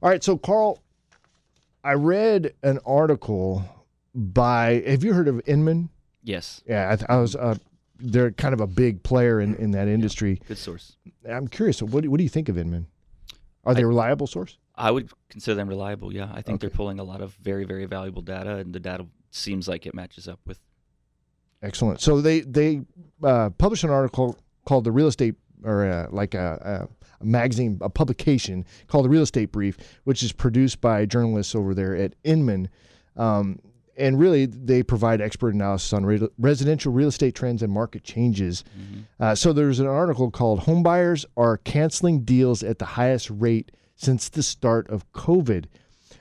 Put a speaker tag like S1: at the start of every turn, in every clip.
S1: All right, so Carl, I read an article by, have you heard of Inman?
S2: Yes.
S1: Yeah, I was, they're kind of a big player in that industry.
S2: Good source.
S1: I'm curious, what do you think of Inman? Are they a reliable source?
S2: I would consider them reliable, yeah. I think
S1: Okay.
S2: they're pulling a lot of very, very valuable data, and the data seems like it matches up with.
S1: Excellent. So they published an article called the Real Estate, or a magazine, a publication called the Real Estate Brief, which is produced by journalists over there at Inman. And really, they provide expert analysis on residential real estate trends and market changes.
S2: Mm-hmm.
S1: So there's an article called "Homebuyers Are Canceling Deals at the Highest Rate Since the Start of COVID."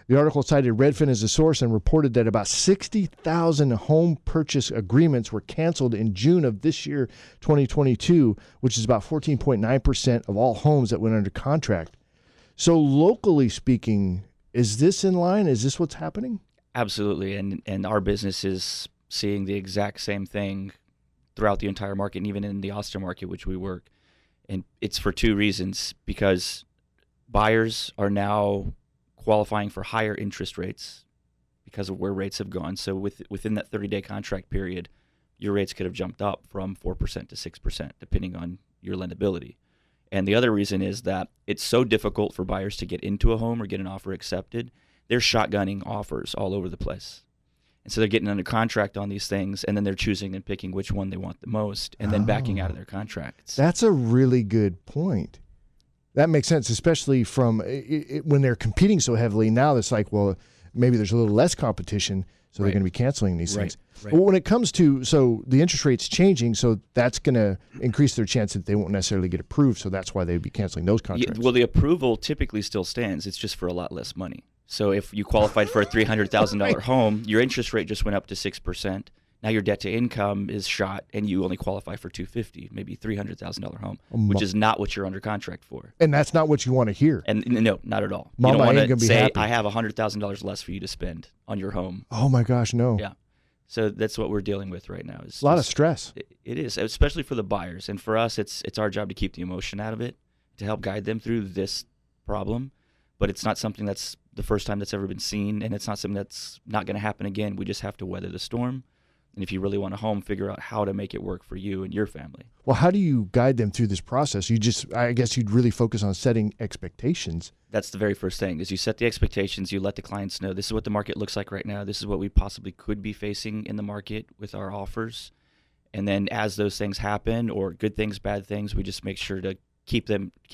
S1: The article cited Redfin as a source and reported that about 60,000 home purchase agreements were canceled in June of this year, 2022, which is about 14.9% of all homes that went under contract. So locally speaking, is this in line? Is this what's happening?
S2: Absolutely, and our business is seeing the exact same thing throughout the entire market, and even in the Austin market, which we work. And it's for two reasons, because buyers are now qualifying for higher interest rates because of where rates have gone. So within that 30-day contract period, your rates could have jumped up from 4% to 6%, depending on your lendability. And the other reason is that it's so difficult for buyers to get into a home or get an offer accepted. They're shotgunning offers all over the place. And so they're getting under contract on these things, and then they're choosing and picking which one they want the most, and then backing out of their contracts.
S1: That's a really good point. That makes sense, especially from when they're competing so heavily. Now it's like, well, maybe there's a little less competition, so they're going to be canceling these things.
S2: Right.
S1: Well, when it comes to, so the interest rate's changing, so that's going to increase their chance that they won't necessarily get approved, so that's why they'd be canceling those contracts.
S2: Yeah, well, the approval typically still stands. It's just for a lot less money. So if you qualified for a $300,000 home, your interest rate just went up to 6%. Now your debt to income is shot, and you only qualify for $250,000, maybe $300,000 home, which is not what you're under contract for.
S1: And that's not what you want to hear.
S2: And no, not at all.
S1: Mama
S2: you don't
S1: ain't
S2: want
S1: gonna
S2: to
S1: be
S2: say,
S1: happy.
S2: I have $100,000 less for you to spend on your home.
S1: Oh my gosh, no.
S2: Yeah. So that's what we're dealing with right now.
S1: A lot of stress.
S2: It is, especially for the buyers. And for us, it's our job to keep the emotion out of it, to help guide them through this problem. But it's not something that's the first time that's ever been seen, and it's not something that's not going to happen again. We just have to weather the storm. And if you really want a home, figure out how to make it work for you and your family.
S1: Well, how do you guide them through this process? I guess you'd really focus on setting expectations.
S2: That's the very first thing, is you set the expectations. You let the clients know this is what the market looks like right now. This is what we possibly could be facing in the market with our offers. And then as those things happen, or good things, bad things, we just make sure to keep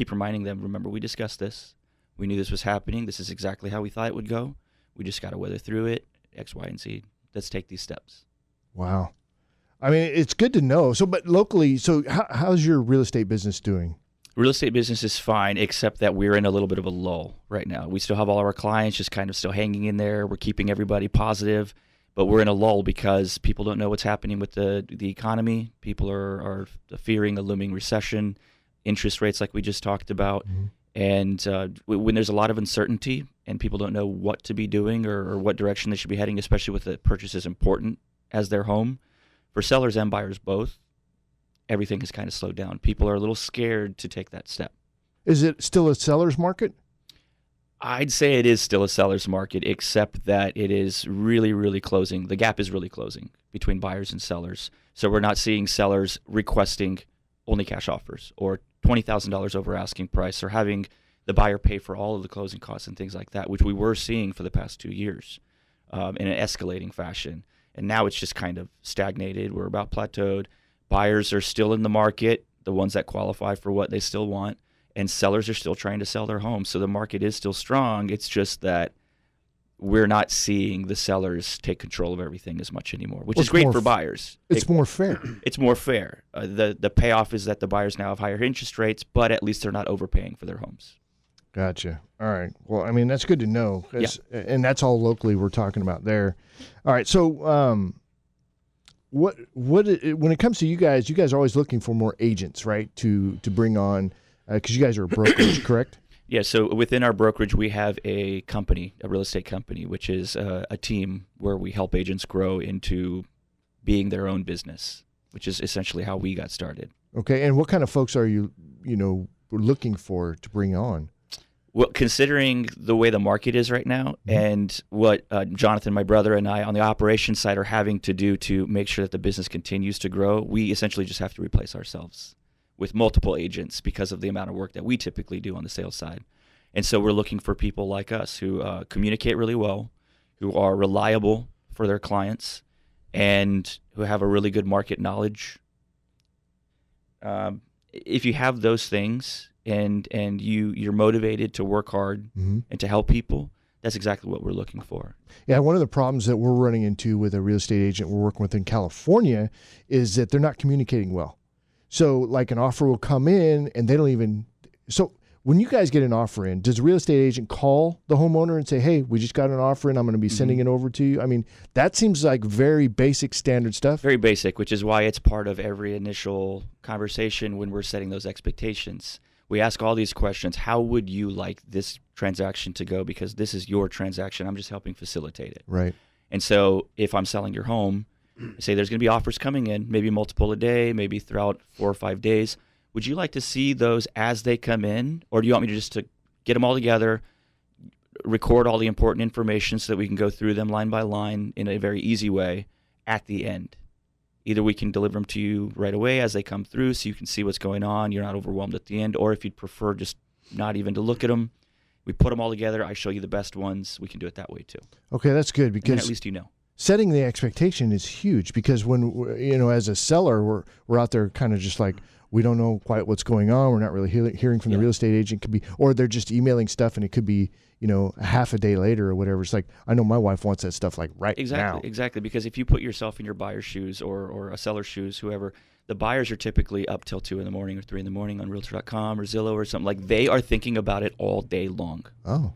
S2: reminding them, remember, we discussed this. We knew this was happening. This is exactly how we thought it would go. We just got to weather through it, X, Y, and Z. Let's take these steps.
S1: Wow. I mean, it's good to know. So, but locally, so how's your real estate business doing?
S2: Real estate business is fine, except that we're in a little bit of a lull right now. We still have all of our clients just kind of still hanging in there. We're keeping everybody positive, but we're in a lull because people don't know what's happening with the economy. People are fearing a looming recession, interest rates like we just talked about. Mm-hmm. And when there's a lot of uncertainty and people don't know what to be doing or what direction they should be heading, especially with the purchase as important as their home, for sellers and buyers both, everything has kind of slowed down. People are a little scared to take that step.
S1: Is it still a seller's market?
S2: I'd say it is still a seller's market, except that it is really, really closing. The gap is really closing between buyers and sellers. So we're not seeing sellers requesting only cash offers or $20,000 over asking price, or having the buyer pay for all of the closing costs and things like that, which we were seeing for the past 2 years in an escalating fashion. And now it's just kind of stagnated. We're about plateaued. Buyers are still in the market, the ones that qualify for what they still want, and sellers are still trying to sell their homes. So the market is still strong. It's just that we're not seeing the sellers take control of everything as much anymore, which is great for buyers.
S1: It's more fair.
S2: It's more fair. The payoff is that the buyers now have higher interest rates, but at least they're not overpaying for their homes.
S1: Gotcha. All right. Well, I mean, that's good to know. And that's all locally we're talking about there. All right. So when it comes to you guys are always looking for more agents, right, to bring on, because you guys are a brokerage, correct?
S2: Yeah, so within our brokerage, we have a company, a real estate company, which is a team where we help agents grow into being their own business, which is essentially how we got started.
S1: Okay, and what kind of folks are you looking for to bring on?
S2: Well, considering the way the market is right now and what Jonathan, my brother, and I on the operations side are having to do to make sure that the business continues to grow, we essentially just have to replace ourselves with multiple agents because of the amount of work that we typically do on the sales side. And so we're looking for people like us who communicate really well, who are reliable for their clients, and who have a really good market knowledge. If you have those things and you're motivated to work hard and to help people, that's exactly what we're looking for.
S1: Yeah, one of the problems that we're running into with a real estate agent we're working with in California is that they're not communicating well. So like an offer will come in and they don't even, so when you guys get an offer in, does a real estate agent call the homeowner and say, hey, we just got an offer in, I'm going to be sending it over to you? I mean, that seems like very basic standard stuff.
S2: Very basic, which is why it's part of every initial conversation when we're setting those expectations. We ask all these questions. How would you like this transaction to go? Because this is your transaction. I'm just helping facilitate it.
S1: Right.
S2: And so if I'm selling your home, say there's going to be offers coming in, maybe multiple a day, maybe throughout 4 or 5 days. Would you like to see those as they come in? Or do you want me to just to get them all together, record all the important information so that we can go through them line by line in a very easy way at the end? Either we can deliver them to you right away as they come through so you can see what's going on, you're not overwhelmed at the end, or if you'd prefer just not even to look at them, we put them all together, I show you the best ones, we can do it that way too.
S1: Okay, that's good because
S2: at least you know.
S1: Setting the expectation is huge because when, as a seller, we're out there kind of just like, we don't know quite what's going on. We're not really hearing from the real estate agent. Could be, or they're just emailing stuff and it could be, a half a day later or whatever. It's like, I know my wife wants that stuff like right now.
S2: Exactly. Because if you put yourself in your buyer's shoes or a seller's shoes, whoever, the buyers are typically up till 2 in the morning or 3 in the morning on Realtor.com or Zillow or something. Like they are thinking about it all day long.
S1: Oh.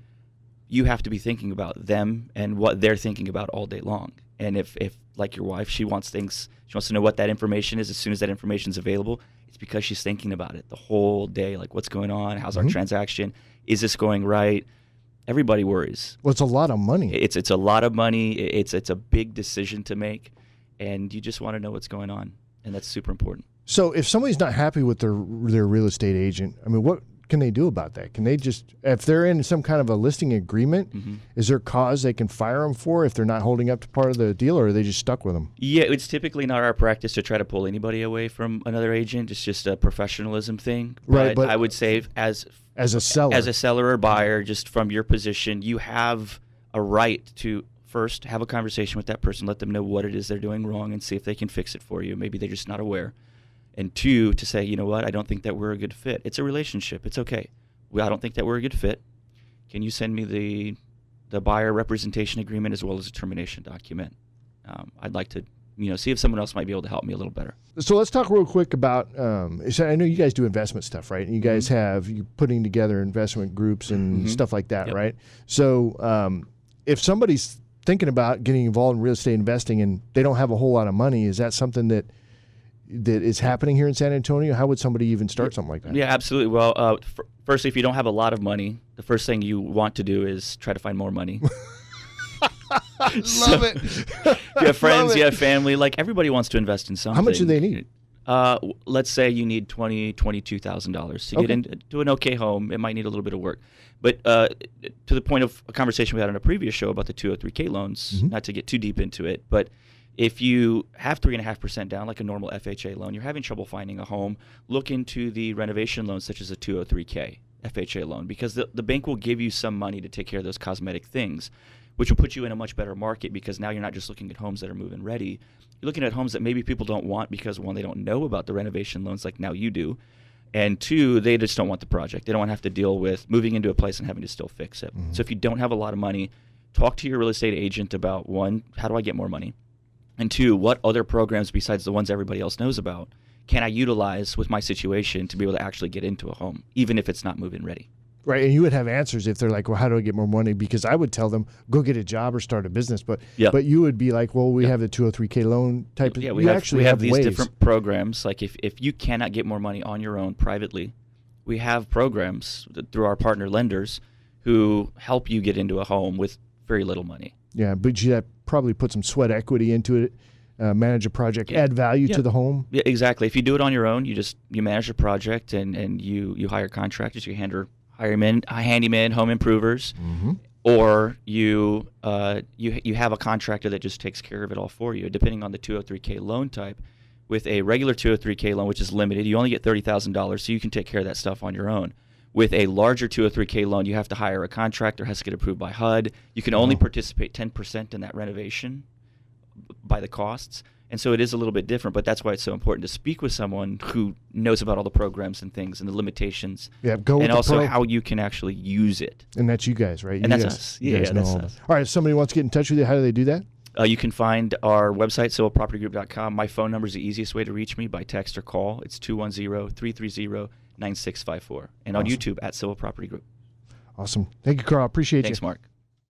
S2: You have to be thinking about them and what they're thinking about all day long. And if like your wife, she wants to know what that information is as soon as that information is available. It's because she's thinking about it the whole day. Like, what's going on? How's our transaction? Is this going right? Everybody worries.
S1: Well, it's a lot of money.
S2: It's a lot of money. It's a big decision to make, and you just want to know what's going on, and that's super important.
S1: So if somebody's not happy with their real estate agent, I mean, what can they do about that? Can they just, if they're in some kind of a listing agreement, is there a cause they can fire them for if they're not holding up to part of the deal, or are they just stuck with them? Yeah,
S2: it's typically not our practice to try to pull anybody away from another agent. It's just a professionalism thing.
S1: Right,
S2: but I would say as a seller or buyer, just from your position, you have a right to first have a conversation with that person, let them know what it is they're doing wrong and see if they can fix it for you. Maybe they're just not aware. And 2, to say, you know what, I don't think that we're a good fit. It's a relationship. It's okay. I don't think that we're a good fit. Can you send me the buyer representation agreement as well as a termination document? I'd like to, see if someone else might be able to help me a little better.
S1: So let's talk real quick about, so I know you guys do investment stuff, right? And you guys you're putting together investment groups and stuff like that, right? So if somebody's thinking about getting involved in real estate investing and they don't have a whole lot of money, is that something that is happening here in San Antonio? How would somebody even start something like that?
S2: Yeah, absolutely. Well, firstly, if you don't have a lot of money, the first thing you want to do is try to find more money.
S1: Love it.
S2: You have friends, you have family. Like, everybody wants to invest in something.
S1: How much do they need?
S2: Let's say you need $22,000 to get into an okay home. It might need a little bit of work. But to the point of a conversation we had on a previous show about the 203K loans, not to get too deep into it, but if you have 3.5% down, like a normal FHA loan, you're having trouble finding a home, look into the renovation loans, such as a 203K FHA loan, because the bank will give you some money to take care of those cosmetic things, which will put you in a much better market because now you're not just looking at homes that are move-in ready. You're looking at homes that maybe people don't want because, 1, they don't know about the renovation loans like now you do, and 2, they just don't want the project. They don't want to have to deal with moving into a place and having to still fix it. So if you don't have a lot of money, talk to your real estate agent about, 1, how do I get more money? And 2, what other programs besides the ones everybody else knows about can I utilize with my situation to be able to actually get into a home, even if it's not move-in ready?
S1: Right, and you would have answers if they're like, well, how do I get more money? Because I would tell them, go get a job or start a business. But you would be like, well, we have the 203K loan type.
S2: Yeah, we have these ways. Different programs. Like if you cannot get more money on your own privately, we have programs through our partner lenders who help you get into a home with very little money. Yeah,
S1: but you probably put some sweat equity into it, manage a project, add value to the home.
S2: Yeah, exactly. If you do it on your own, you manage the project and you hire contractors. You hand her hire handyman, home improvers, or you have a contractor that just takes care of it all for you. Depending on the 203K loan type, with a regular 203K loan, which is limited, you only get $30,000, so you can take care of that stuff on your own. With a larger 203K loan, you have to hire a contractor, has to get approved by HUD. You can only participate 10% in that renovation by the costs. And so it is a little bit different, but that's why it's so important to speak with someone who knows about all the programs and things and the limitations.
S1: Yeah, go with
S2: and
S1: the
S2: also
S1: pro.
S2: how you can actually use it.
S1: And that's you guys, right?
S2: And that's us.
S1: You guys know
S2: that's
S1: all
S2: us.
S1: All right, if somebody wants to get in touch with you, how do they do that?
S2: You can find our website, silvapropertygroup.com. My phone number is the easiest way to reach me by text or call. It's 210-330-9654. And on YouTube at Silva Property Group.
S1: Awesome. Thank you, Carl. Appreciate you.
S2: Thanks, Mark.